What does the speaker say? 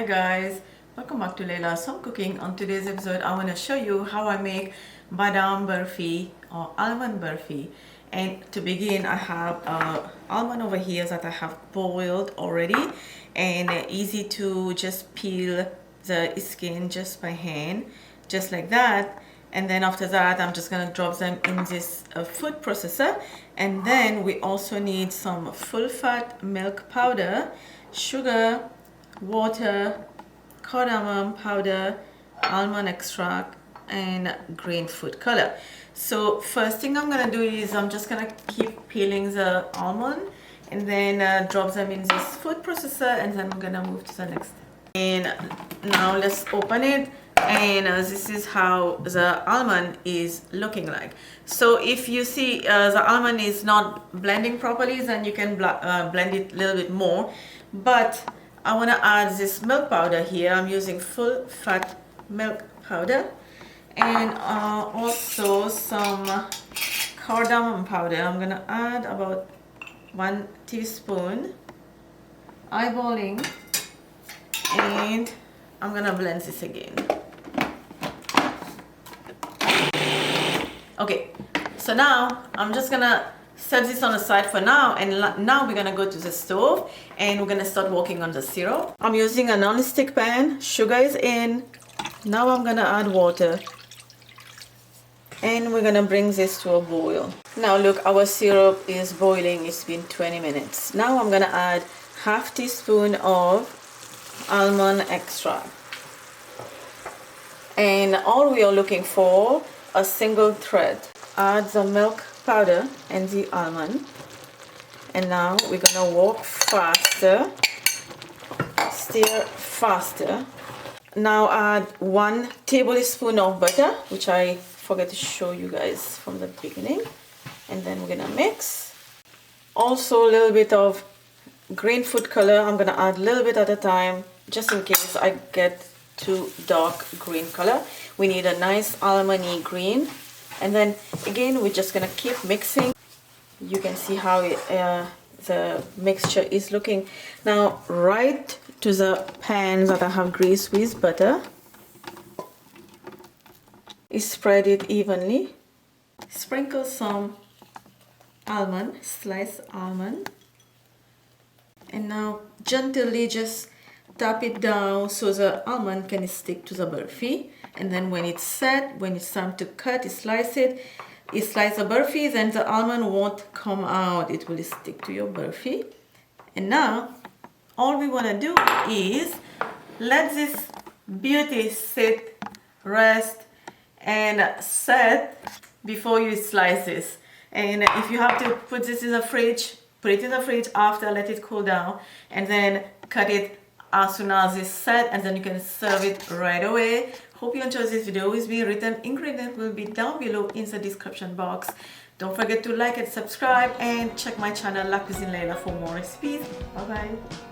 Hi guys, welcome back to Laila's Home Cooking. On today's episode I want to show you how I make Badam Barfi or Almond Barfi. And to begin, I have almond over here that I have boiled already, and easy to just peel the skin just by hand, just like that. And then after that I'm just gonna drop them in this food processor. And then we also need some full fat milk powder, sugar, water, cardamom powder, almond extract, and green food color. So first thing I'm gonna do is I'm just gonna keep peeling the almond and then drop them in this food processor, and then I'm gonna move to the next step. And now let's open it, and this is how the almond is looking like. So if you see the almond is not blending properly, then you can blend it a little bit more. But I want to add this milk powder here. I'm using full fat milk powder, and also some cardamom powder. I'm going to add about 1 teaspoon, eyeballing, and I'm going to blend this again. Okay, so now I'm just going to set this on the side for now, and now we're gonna go to the stove and we're gonna start working on the syrup. I'm using a non-stick pan. Sugar is in. Now I'm gonna add water, and we're gonna bring this to a boil. Now look, our syrup is boiling. It's been 20 minutes. Now I'm gonna add half teaspoon of almond extract, and all we are looking for a single thread. Add the milk powder and the almond, and now we're gonna work faster, stir faster. Now add 1 tablespoon of butter, which I forgot to show you guys from the beginning, and then we're gonna mix. Also a little bit of green food color. I'm gonna add a little bit at a time, just in case I get too dark green color. We need a nice almondy green. And then again, we're just gonna keep mixing. You can see how the mixture is looking. Now right to the pan that I have greased with butter, spread it evenly. Sprinkle some almond, sliced almond, and now gently just tap it down so the almond can stick to the barfi. And then when it's set, when it's time to cut, slice it. You slice the barfi, then the almond won't come out. It will stick to your barfi. And now, all we want to do is let this beauty sit, rest, and set before you slice this. And if you have to put this in the fridge, put it in the fridge after, let it cool down, and then cut it as soon as it's set, and then you can serve it right away. Hope you enjoyed this video with me. Written ingredients will be down below in the description box. Don't forget to like and subscribe, and check my channel La Cuisine Laila for more recipes. Bye bye.